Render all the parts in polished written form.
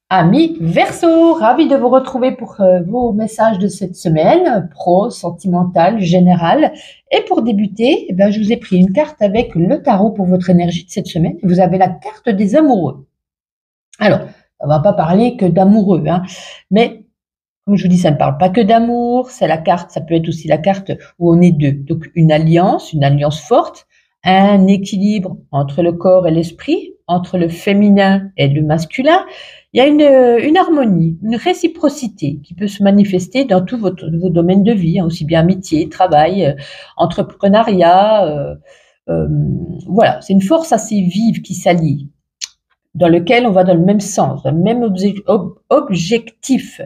Amis Verseau, ravi de vous retrouver pour vos messages de cette semaine, pro, sentimental, général. Et pour débuter, je vous ai pris une carte avec le tarot pour votre énergie de cette semaine. Vous avez la carte des amoureux. Alors, on va pas parler que d'amoureux, hein, mais comme je vous dis, ça ne parle pas que d'amour. C'est la carte, ça peut être aussi la carte où on est deux. Donc une alliance forte, un équilibre entre le corps et l'esprit, entre le féminin et le masculin. Il y a une harmonie, une réciprocité qui peut se manifester dans tous vos domaines de vie, hein, aussi bien amitié, travail, entrepreneuriat. Voilà, c'est une force assez vive qui s'allie, dans lequel on va dans le même sens, dans le même objectif.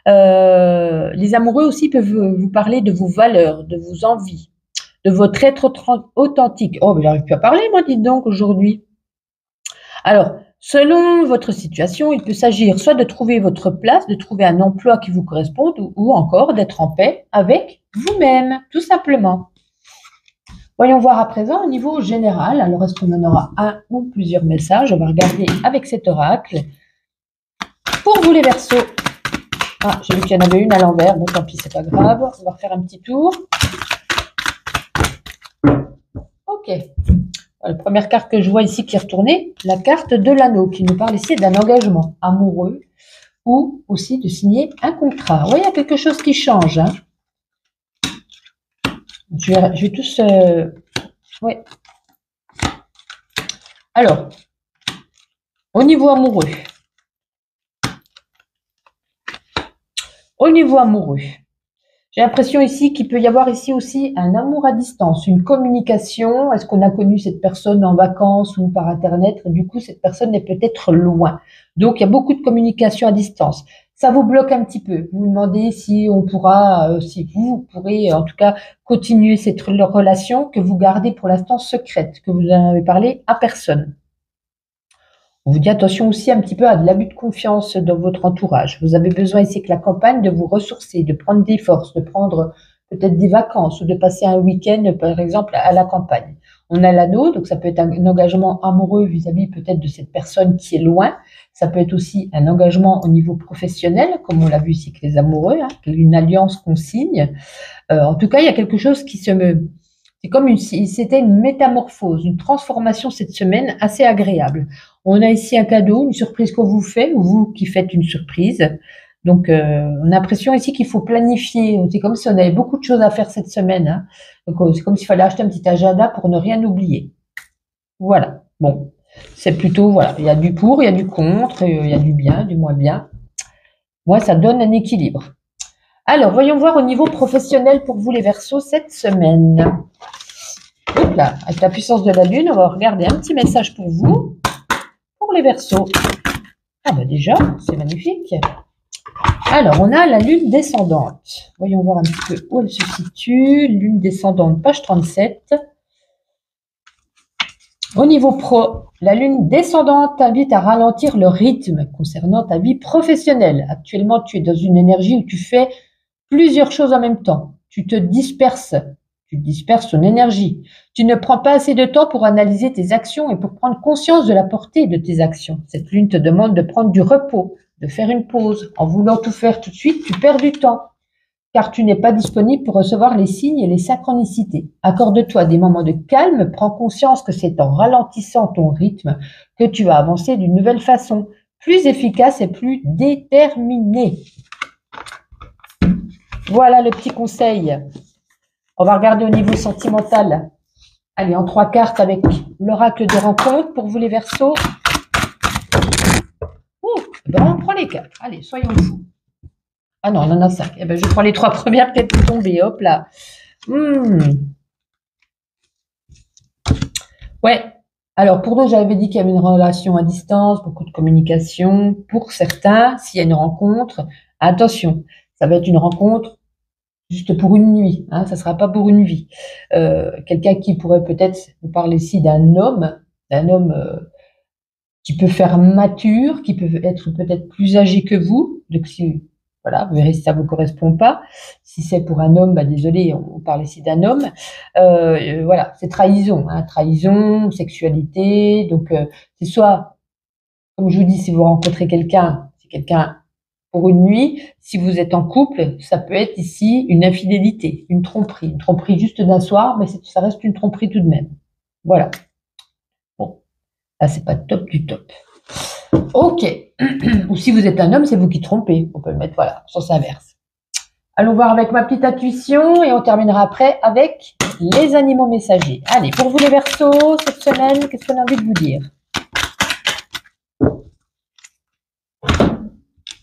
Les amoureux aussi peuvent vous parler de vos valeurs, de vos envies, de votre être authentique. Oh, mais j'arrive plus à parler, moi, dites donc, aujourd'hui. Alors, selon votre situation, il peut s'agir soit de trouver votre place, de trouver un emploi qui vous corresponde, ou encore d'être en paix avec vous-même, tout simplement. Voyons voir à présent au niveau général. Alors, est-ce qu'on en aura un ou plusieurs messages? On va regarder avec cet oracle. Pour vous les Verseaux. Ah, j'ai vu qu'il y en avait une à l'envers. Bon, tant pis, c'est pas grave. On va refaire un petit tour. Ok. La première carte que je vois ici qui est retournée, la carte de l'anneau, qui nous parle ici d'un engagement amoureux ou aussi de signer un contrat. Oui, il y a quelque chose qui change. Hein. Je vais tous... Oui. Alors, au niveau amoureux. Au niveau amoureux. J'ai l'impression ici qu'il peut y avoir ici aussi un amour à distance, une communication. Est-ce qu'on a connu cette personne en vacances ou par Internet? Du coup, cette personne est peut-être loin. Donc, il y a beaucoup de communication à distance. Ça vous bloque un petit peu. Vous vous demandez si on pourra, si vous pourrez en tout cas continuer cette relation que vous gardez pour l'instant secrète, que vous n'en avez parlé à personne. On vous dit attention aussi un petit peu à de l'abus de confiance dans votre entourage. Vous avez besoin ici que la campagne de vous ressourcer, de prendre des forces, de prendre peut-être des vacances ou de passer un week-end, par exemple, à la campagne. On a l'anneau, donc ça peut être un engagement amoureux vis-à-vis peut-être de cette personne qui est loin. Ça peut être aussi un engagement au niveau professionnel, comme on l'a vu ici avec les amoureux, hein, une alliance qu'on signe. En tout cas, il y a quelque chose qui c'est comme c'était une métamorphose, une transformation cette semaine assez agréable. On a ici un cadeau, une surprise qu'on vous fait, ou vous qui faites une surprise. Donc, on a l'impression ici qu'il faut planifier. C'est comme si on avait beaucoup de choses à faire cette semaine. Hein. Donc, c'est comme s'il fallait acheter un petit agenda pour ne rien oublier. Voilà. Bon, c'est plutôt, voilà, il y a du pour, il y a du contre, il y a du bien, du moins bien. Moi, ça donne un équilibre. Alors, voyons voir au niveau professionnel pour vous les Verseaux cette semaine. Hop là, avec la puissance de la Lune, on va regarder un petit message pour vous, pour les Verseaux. Ah bah déjà, c'est magnifique. Alors, on a la Lune descendante. Voyons voir un petit peu où elle se situe. Lune descendante, page 37. Au niveau pro, la Lune descendante t'invite à ralentir le rythme concernant ta vie professionnelle. Actuellement, tu es dans une énergie où tu fais plusieurs choses en même temps. Tu disperses ton énergie. Tu ne prends pas assez de temps pour analyser tes actions et pour prendre conscience de la portée de tes actions. Cette lune te demande de prendre du repos, de faire une pause. En voulant tout faire tout de suite, tu perds du temps, car tu n'es pas disponible pour recevoir les signes et les synchronicités. Accorde-toi des moments de calme, prends conscience que c'est en ralentissant ton rythme que tu vas avancer d'une nouvelle façon, plus efficace et plus déterminée. Voilà le petit conseil. On va regarder au niveau sentimental. Allez, en 3 cartes avec l'oracle de rencontre pour vous les Verseaux. On prend les 4. Allez, soyons fous. Ah non, on en a 5. Eh ben, je prends les 3 premières peut-être pour tomber. Hop là. Ouais. Alors, pour nous, j'avais dit qu'il y avait une relation à distance, beaucoup de communication. Pour certains, s'il y a une rencontre, attention, ça va être une rencontre juste pour une nuit, hein, ça ne sera pas pour une vie. Quelqu'un qui pourrait peut-être vous parler ici d'un homme qui peut faire mature, qui peut être peut-être plus âgé que vous. Donc, voilà, vous verrez si ça ne vous correspond pas. Si c'est pour un homme, désolé, on parle ici d'un homme. Voilà, c'est trahison, hein, trahison, sexualité. Donc, c'est soit Comme je vous dis, si vous rencontrez quelqu'un, c'est quelqu'un pour une nuit. Si vous êtes en couple, ça peut être ici une infidélité, une tromperie juste d'un soir, mais ça reste une tromperie tout de même. Voilà. Bon, là, c'est pas top du top. Ok. Ou si vous êtes un homme, c'est vous qui trompez. On peut le mettre, voilà, sens inverse. Allons voir avec ma petite intuition et on terminera après avec les animaux messagers. Allez, pour vous les Verseaux, cette semaine, qu'est-ce qu'on a envie de vous dire?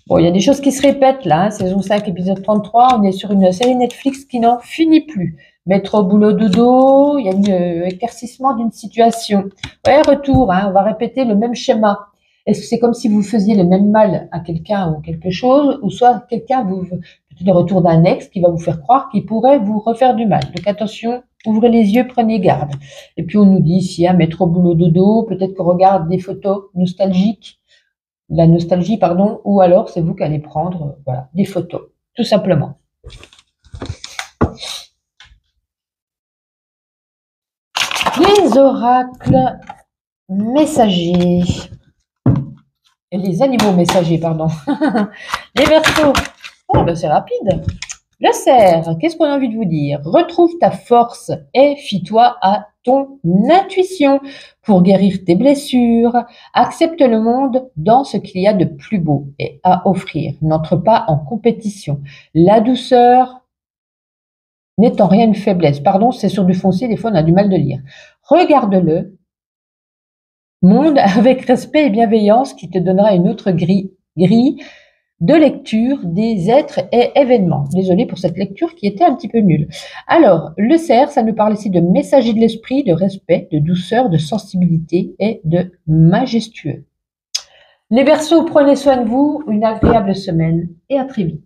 Bon, il y a des choses qui se répètent là, hein, saison 5, épisode 33, on est sur une série Netflix qui n'en finit plus. Mettre au boulot dodo, il y a un éclaircissement d'une situation. Ouais, retour, hein, on va répéter le même schéma. Est-ce que c'est comme si vous faisiez le même mal à quelqu'un ou quelque chose, ou soit quelqu'un peut-être le retour d'un ex qui va vous faire croire qu'il pourrait vous refaire du mal. Donc attention, ouvrez les yeux, prenez garde. Et puis on nous dit ici, hein, mettre au boulot dodo, peut-être qu'on regarde des photos nostalgiques, la nostalgie, pardon, ou alors c'est vous qui allez prendre voilà, des photos, tout simplement. Les oracles messagers. Les animaux messagers, pardon. Les Verseaux. Oh, ben c'est rapide. Le cerf, qu'est-ce qu'on a envie de vous dire? Retrouve ta force et fie-toi à ton intuition pour guérir tes blessures. Accepte le monde dans ce qu'il y a de plus beau et à offrir. N'entre pas en compétition. La douceur n'est en rien une faiblesse. Pardon, c'est sur du foncier, des fois on a du mal de lire. Regarde-le, monde avec respect et bienveillance qui te donnera une autre grille de lecture des êtres et événements. Désolée pour cette lecture qui était un petit peu nulle. Alors, le cerf, ça nous parle ici de messager de l'esprit, de respect, de douceur, de sensibilité et de majestueux. Les Verseaux, prenez soin de vous, une agréable semaine et à très vite.